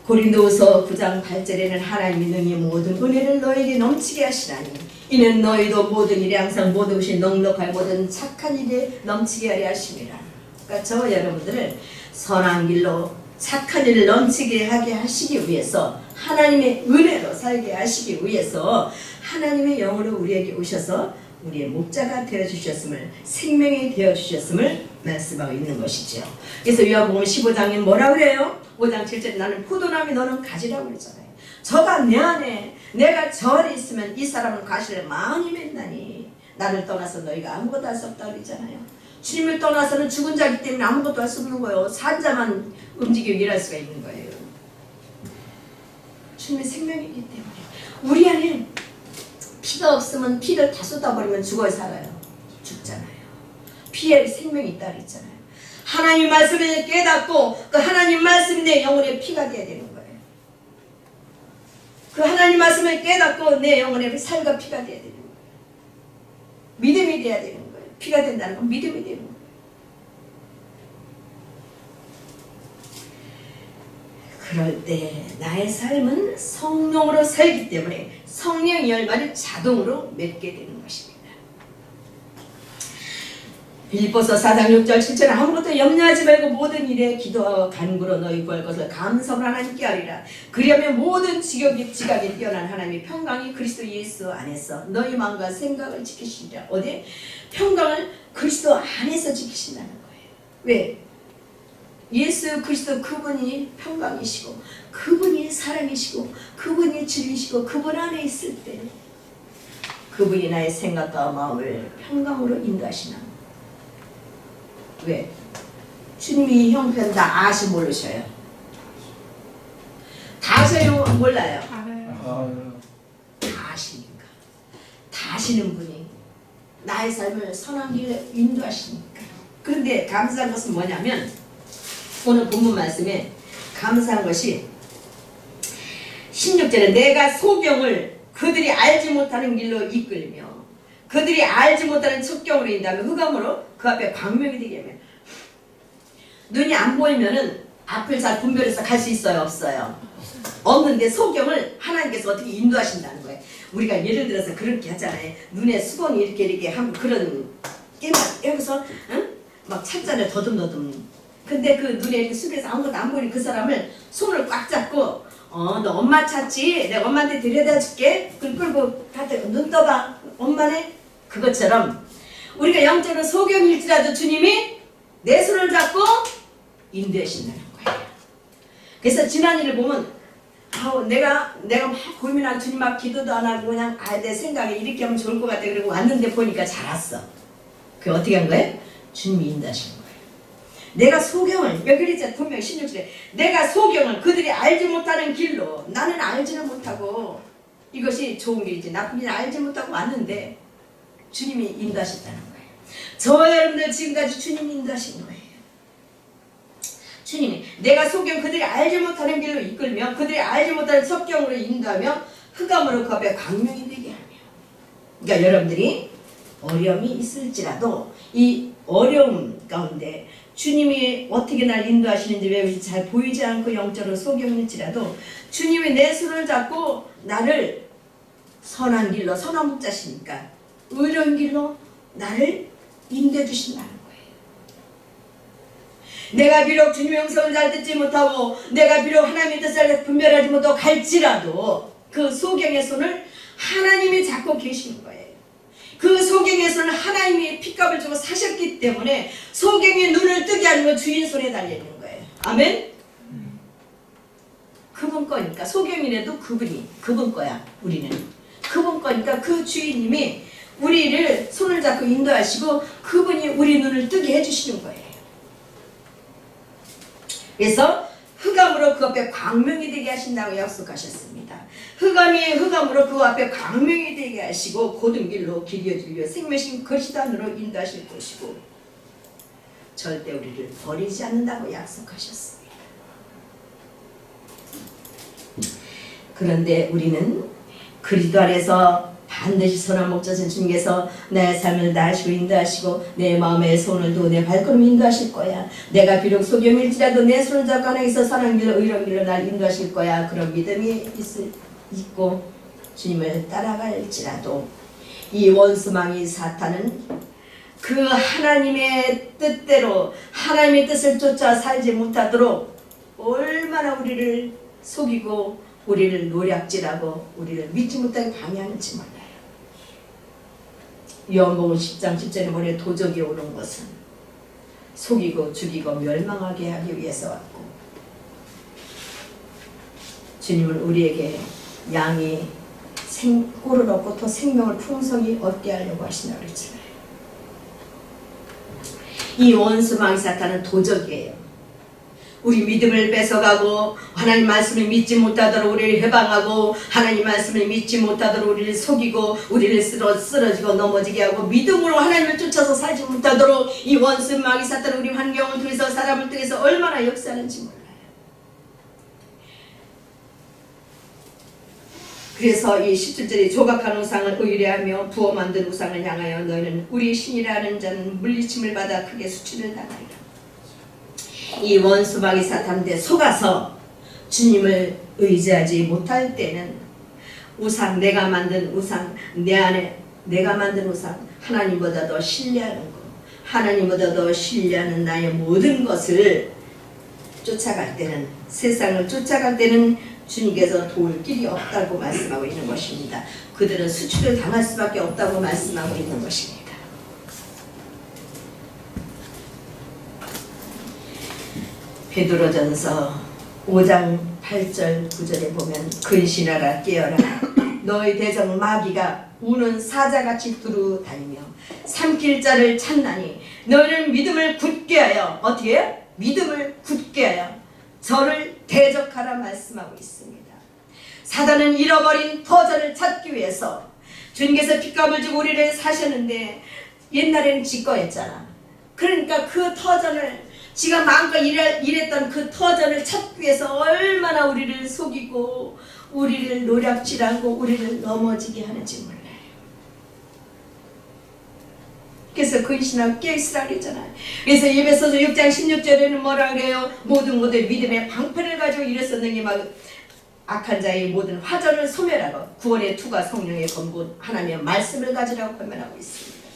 고린도후서 9장 8절에는 하나님이 능히 모든 은혜를 너에게 넘치게 하시나니 이는 너희도 모든 일에 항상 모든 것이 넉넉할 모든 착한 일에 넘치게 하려 하심이라. 그러니까 저 여러분들을 선한 길로 착한 일을 넘치게 하게 하시기 위해서, 하나님의 은혜로 살게 하시기 위해서 하나님의 영으로 우리에게 오셔서 우리의 목자가 되어주셨음을, 생명이 되어주셨음을 말씀하고 있는 것이죠. 그래서 요한복음 15장에 뭐라고 그래요? 5장 7절에 나는 포도나무 너는 가지라고 그러잖아요. 저가 내 안에, 내가 저 안에 있으면 이 사람은 가시를 많이 맺나니 나를 떠나서 너희가 아무것도 할 수 없다고 그러잖아요. 주님을 떠나서는 죽은 자이기 때문에 아무것도 할 수 없는 거예요. 산 자만 움직이고 일할 수가 있는 거예요. 주님의 생명이기 때문에. 우리 안에 피가 없으면 피를 다 쏟아버리면 죽어야 살아요. 죽잖아요. 피에 생명이 있다 그랬잖아요. 하나님 말씀을 깨닫고 그 하나님 말씀이 내 영혼의 피가 돼야 되는 거예요. 그 하나님 말씀을 깨닫고 내 영혼의 살과 피가 돼야 되는 거예요. 믿음이 돼야 되는 거예요. 피가 된다는 건 믿음이 되는 거예요. 그럴 때 나의 삶은 성령으로 살기 때문에 성령의 열매를 자동으로 맺게 되는 것입니다. 빌립보서 4장 6절 7절은 아무것도 염려하지 말고 모든 일에 기도하고 간구로 너희 구할 것을 감사로 하나님께 하리라. 그리하면 모든 지각이 뛰어난 하나님의 평강이 그리스도 예수 안에서 너희 마음과 생각을 지키시리라. 어디? 평강을 그리스도 안에서 지키신다는 거예요. 왜? 예수 그리스도 그분이 평강이시고 그분이 사랑이시고 그분이 진리시고 그분 안에 있을 때 그분이 나의 생각과 마음을 평강으로 인도하시나. 왜? 주님이 이 형편 다 아시 모르셔요. 다 아셔요? 몰라요? 다 아시니까. 다 아시는 분이 나의 삶을 선한 길에 인도하시니까. 그런데 감사한 것은 뭐냐면 오늘 본문 말씀에 감사한 것이 16절에 내가 소경을 그들이 알지 못하는 길로 이끌며 그들이 알지 못하는 척경으로 인다면 흑암으로 그 앞에 광명이 되게 하면. 눈이 안 보이면은 앞을 잘 분별해서 갈 수 있어요? 없어요? 없는데 소경을 하나님께서 어떻게 인도하신다는 거예요. 우리가 예를 들어서 그렇게 하잖아요. 눈에 수건이 이렇게 하고 그런 게임을 해서 응? 막 찾잖아요. 더듬더듬. 근데 그 눈에 이렇게 숙여서 아무것도 안 보이는 그 사람을 손을 꽉 잡고 너 엄마 찾지? 내가 엄마한테 데려다 줄게. 끌고 갔다 눈 떠봐. 엄마네? 그것처럼 우리가 영적으로 소경일지라도 주님이 내 손을 잡고 인도하신다는 거예요. 그래서 지난 일을 보면 내가 막 고민하고 주님 앞 기도도 안 하고 그냥 내 생각에 이렇게 하면 좋을 것 같아. 그리고 왔는데 보니까 잘 왔어. 그게 어떻게 한 거예요? 주님이 인도하신 거예요. 내가 소경을 여기 그랬잖아. 분명히 16절에 내가 소경을 그들이 알지 못하는 길로 나는 알지는 못하고 이것이 좋은 길이지 나쁜 길은 알지 못하고 왔는데 주님이 인도하셨다는 거예요. 저와 여러분들 지금까지 주님이 인도하신 거예요. 주님이 내가 소경 그들이 알지 못하는 길로 이끌며 그들이 알지 못하는 섭경으로 인도하며 흑암으로 그 앞에 광명이 되게 하며. 그러니까 여러분들이 어려움이 있을지라도 이 어려움 가운데 주님이 어떻게 날 인도하시는지 왜 잘 보이지 않고 영적으로 소경일지라도 주님이 내 손을 잡고 나를 선한 길로 선한 목자시니까 의로운 길로 나를 인도해 주신다는 거예요. 내가 비록 주님의 음성을 잘 듣지 못하고 내가 비록 하나님의 뜻을 분별하지 못하고 갈지라도 그 소경의 손을 하나님이 잡고 계시는 거예요. 그 소경에서는 하나님이 핏값을 주고 사셨기 때문에 소경의 눈을 뜨게 하는 건 주인 손에 달려있는 거예요. 아멘? 그분 거니까 소경이라도 그분 거야. 우리는 그분 거니까 그 주인님이 우리를 손을 잡고 인도하시고 그분이 우리 눈을 뜨게 해주시는 거예요. 그래서 흑암으로 그 앞에 광명이 되게 하신다고 약속하셨습니다. 흑암으로 그 앞에 광명이 되게 하시고 고든 길로 길이어 줄려 생명신 거시단으로 인도하실 것이고 절대 우리를 버리지 않는다고 약속하셨습니다. 그런데 우리는 그리스도 안에서 반드시 선한 목자신 주님께서 내 삶을 나시고 인도하시고 내 마음의 손을 두고 내 발걸음 인도하실 거야. 내가 비록 소경일지라도 내 손을 잡고 하나님께서 선한 길로 의로운 길로 날 인도하실 거야. 그런 믿음이 있고 주님을 따라갈지라도 이 원수망이 사탄은 그 하나님의 뜻대로 하나님의 뜻을 쫓아 살지 못하도록 얼마나 우리를 속이고 우리를 노략질하고 우리를 믿지 못하게 방해하는지 몰라요. 요한복음 10장 10절에 보니 도적이 오는 것은 속이고 죽이고 멸망하게 하기 위해서 왔고 주님은 우리에게 양이 꼴을 얻고 또 생명을 풍성히 얻게 하려고 하신다고 그랬잖아요. 이 원수망이 사탄은 도적이에요. 우리 믿음을 뺏어가고 하나님 말씀을 믿지 못하도록 우리를 해방하고 하나님 말씀을 믿지 못하도록 우리를 속이고 우리를 쓰러지고 넘어지게 하고 믿음으로 하나님을 쫓아서 살지 못하도록 이 원수 마귀 사탄은 우리 환경을 통해서 사람을 통해서 얼마나 역사하는지 몰라요. 그래서 이 17절에 조각한 우상을 의뢰하며 부어 만든 우상을 향하여 너희는 우리 신이라는 자는 물리침을 받아 크게 수치를 당하리라. 이 원수마귀 사탄한테 속아서 주님을 의지하지 못할 때는 우상, 내가 만든 우상, 내 안에 내가 만든 우상, 하나님보다 더 신뢰하는 것, 하나님보다 더 신뢰하는 나의 모든 것을 쫓아갈 때는, 세상을 쫓아갈 때는 주님께서 도울 길이 없다고 말씀하고 있는 것입니다. 그들은 수치를 당할 수밖에 없다고 말씀하고 있는 것입니다. 베드로전서 5장 8절 9절에 보면 근신하라 깨어라 너희 대적 마귀가 우는 사자같이 두루 다니며 삼킬 자를 찾나니 너희는 믿음을 굳게 하여 어떻게 해요? 믿음을 굳게 하여 저를 대적하라 말씀하고 있습니다. 사단은 잃어버린 터전을 찾기 위해서 주님께서 핏값을 주고 우리를 사셨는데 옛날에는 지꺼했잖아. 그러니까 그 터전을 지가 마음껏 일했던 그 터전을 찾기 위해서 얼마나 우리를 속이고 우리를 노략질하고 우리를 넘어지게 하는지 몰라요. 그래서 근신하고 깨있으라 그랬잖아요. 그래서 에베소서 6장 16절에는 뭐라 그래요? 모든 믿음의 방패를 가지고 일어섰느니 막 악한 자의 모든 화전을 소멸하고 구원의 투가 성령의 검고 하나님의 말씀을 가지라고 권면하고 있습니다.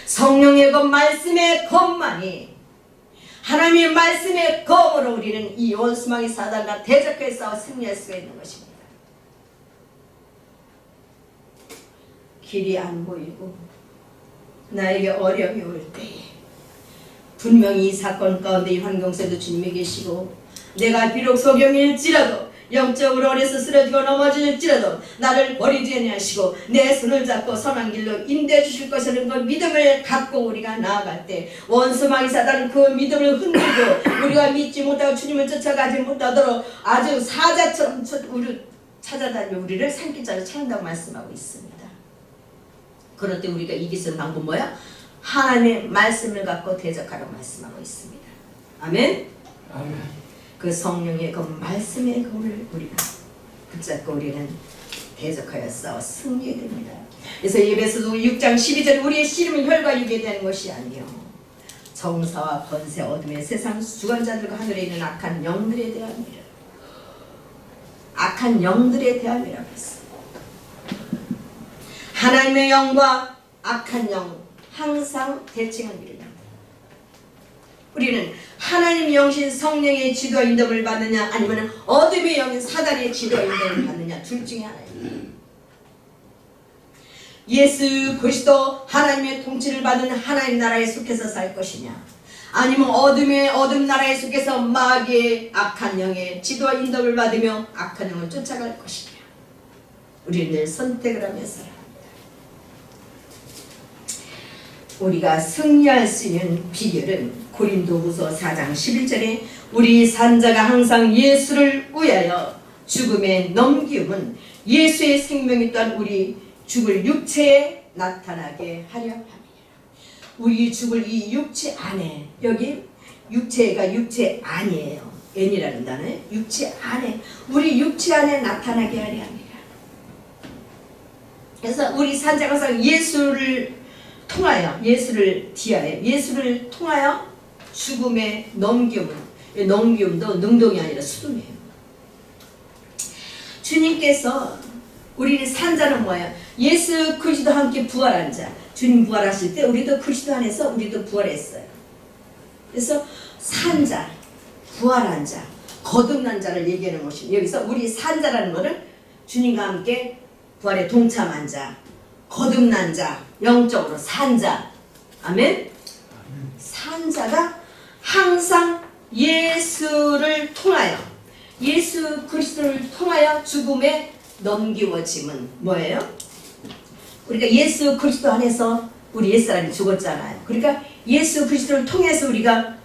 성령의 검 말씀의 검만이 하나님의 말씀의 검으로 우리는 이 원수망이 사단과 대적해 싸워 승리할 수가 있는 것입니다. 길이 안 보이고 나에게 어려움이 올 때에 분명히 이 사건 가운데 이 환경세도 주님이 계시고 내가 비록 소경일지라도 영적으로 어려서 쓰러지고 넘어질지라도 나를 버리지 아니하시고 내 손을 잡고 선한 길로 인도해 주실 것이라는 그 믿음을 갖고 우리가 나아갈 때 원수마귀 사단은 그 믿음을 흔들고 우리가 믿지 못하고 주님을 쫓아가지 못하도록 아주 사자처럼 우리 찾아다니며 우리를 산길자로 찾는다고 말씀하고 있습니다. 그럴 때 우리가 이길 수 있는 방법 뭐야? 하나님의 말씀을 갖고 대적하라고 말씀하고 있습니다. 아멘? 아멘. 그 성령의 그 말씀의 검을 우리가 붙잡고 우리는 대적하여 싸워 승리해야 됩니다. 그래서 에베소서 6장 12절 우리의 씨름은 혈과 육에 대한 것이 아니요 정사와 번세 어둠의 세상 주관자들과 하늘에 있는 악한 영들에 대함이라. 악한 영들에 대함이라고 했습니다. 하나님의 영과 악한 영 항상 대칭은 이릅니다. 우리는 하나님 영신 성령의 지도와 인도를 받느냐 아니면 어둠의 영인 사단의 지도와 인도를 받느냐 둘 중에 하나입니다. 예수 그리스도 하나님의 통치를 받은 하나님 나라에 속해서 살 것이냐 아니면 어둠 나라에 속해서 마귀의 악한 영의 지도와 인도를 받으며 악한 영을 쫓아갈 것이냐 우리는 늘 선택을 하며 살아갑니다. 우리가 승리할 수 있는 비결은 고린도후서 4장 11절에 우리 산자가 항상 예수를 위하여 죽음에 넘기움은 예수의 생명이 또한 우리 죽을 육체에 나타나게 하려 함이라. 우리 죽을 이 육체 안에 여기 육체가 육체 안이에요. N이라는 단어에 육체 안에 우리 육체 안에 나타나게 하려 합니다. 그래서 우리 산자가 항상 예수를 통하여 예수를 뒤하여 예수를 통하여 죽음에 넘기움은 넘기움도 능동이 아니라 수동이에요. 주님께서 우리는 산자는 뭐예요? 예수 그리스도와 함께 부활한 자. 주님 부활하실 때 우리도 그리스도 안에서 우리도 부활했어요. 그래서 산자, 부활한 자, 거듭난 자를 얘기하는 것입니다. 여기서 우리 산자라는 것은 주님과 함께 부활에 동참한 자, 거듭난 자, 영적으로 산자. 아멘? 산자가 항상 예수를 통하여 예수 그리스도를 통하여 죽음에 넘기워짐은 뭐예요? 우리가 예수 그리스도 안에서 우리 옛사람이 죽었잖아요. 그러니까 예수 그리스도를 통해서 우리가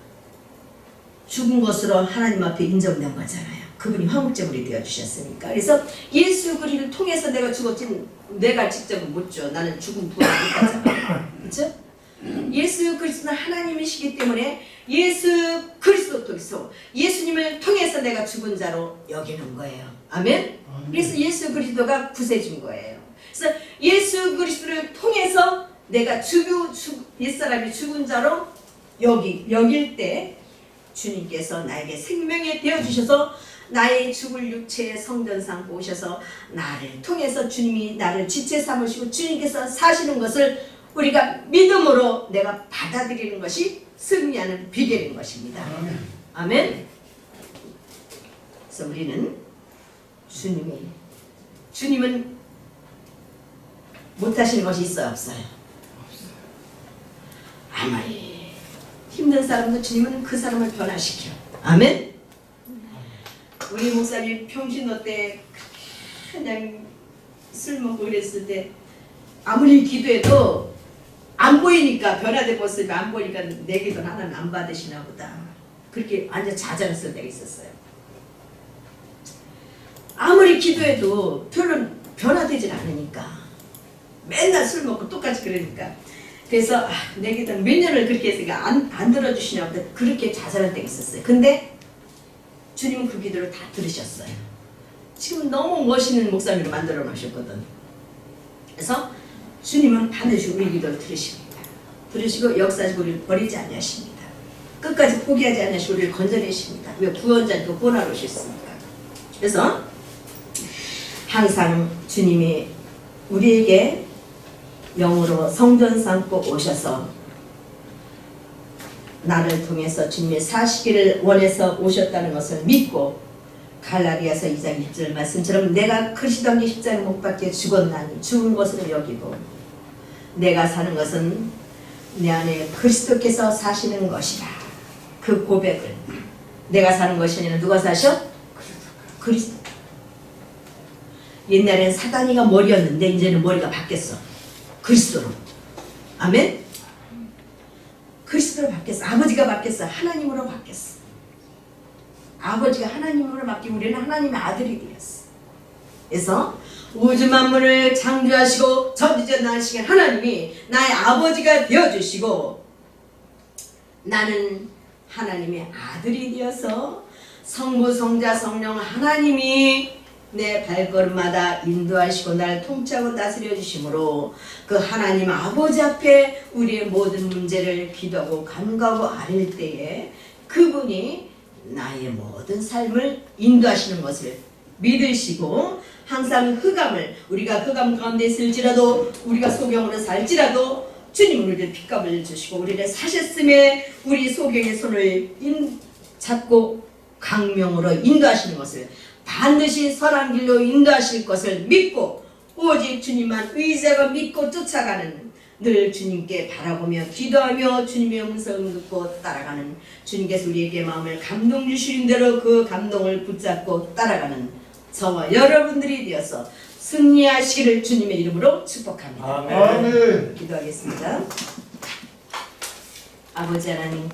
죽은 것으로 하나님 앞에 인정된 거잖아요. 그분이 화목제물이 되어주셨으니까. 그래서 예수 그리스도를 통해서 내가 죽었지 내가 직접 못 줘. 나는 죽음 부활 못하잖아요. 그렇죠? 예수 그리스도는 하나님이시기 때문에 예수 그리스도 통해서 예수님을 통해서 내가 죽은 자로 여기는 거예요. 아멘? 그래서 예수 그리스도가 구세준 거예요. 그래서 예수 그리스도를 통해서 내가 옛사람이 죽은 자로 여길 때 주님께서 나에게 생명이 되어주셔서 나의 죽을 육체의 성전 삼고 오셔서 나를 통해서 주님이 나를 지체 삼으시고 주님께서 사시는 것을 우리가 믿음으로 내가 받아들이는 것이 승리하는 비결인 것입니다. 아멘. 그래서 우리는 주님은 못하시는 것이 있어요, 없어요? 아무리 힘든 사람도 주님은 그 사람을 변화시켜. 아멘. 우리 목사님 평신도 때 그냥 술 먹고 그랬을 때 아무리 기도해도 안 보이니까 변화된 모습이 안 보이니까 내 기도는 하나님 안 받으시나 보다. 그렇게 완전 좌절했을 때가 있었어요. 아무리 기도해도 별로 변화되질 않으니까 맨날 술 먹고 똑같이 그러니까 그래서 내 기도는 몇 년을 그렇게 했으니까 안 들어주시나 보다. 그렇게 좌절할 때가 있었어요. 근데 주님은 그 기도를 다 들으셨어요. 지금 너무 멋있는 목사님으로 만들어 놓으셨거든. 그래서 주님은 반드시 우리 기도를 들으십니다. 들으시고 역사하시고 우리를 버리지 아니하십니다. 끝까지 포기하지 아니하시고 우리를 건져내십니다. 왜 구원자니까 구원하러 오셨으니까. 그래서 항상 주님이 우리에게 영으로 성전 삼고 오셔서 나를 통해서 주님의 사시기를 원해서 오셨다는 것을 믿고 갈라디아서 2장 1절 말씀처럼 내가 그리스도 함께 십자가에 못 박혀 죽었나니 죽은 것으로 여기고 내가 사는 것은 내 안에 그리스도께서 사시는 것이다. 그 고백을 내가 사는 것이 아니라 누가 사셔? 그리스도. 옛날엔 사단이가 머리였는데 이제는 머리가 바뀌었어. 그리스도로. 아멘? 그리스도로 바뀌었어. 아버지가 바뀌었어. 하나님으로 바뀌었어. 아버지가 하나님으로 바뀌고 우리는 하나님의 아들이 되었어. 그래서 우주 만물을 창조하시고 전지전능하신 하나님이 나의 아버지가 되어주시고 나는 하나님의 아들이 되어서 성부 성자 성령 하나님이 내 발걸음마다 인도하시고 나를 통치하고 다스려 주심으로 그 하나님 아버지 앞에 우리의 모든 문제를 기도하고 간구하고 아릴 때에 그분이 나의 모든 삶을 인도하시는 것을 믿으시고 항상 흑암을 우리가 흑암 가운데 있을지라도 우리가 소경으로 살지라도 주님 우리를 핏값을 주시고 우리를 사셨음에 우리 소경의 손을 잡고 강명으로 인도하시는 것을 반드시 선한 길로 인도하실 것을 믿고 오직 주님만 의지하고 믿고 쫓아가는 늘 주님께 바라보며 기도하며 주님의 음성을 듣고 따라가는 주님께서 우리에게 마음을 감동 주시는 대로 그 감동을 붙잡고 따라가는 저와 여러분들이 되어서 승리하시기를 주님의 이름으로 축복합니다. 아멘. 기도하겠습니다. 아버지 하나님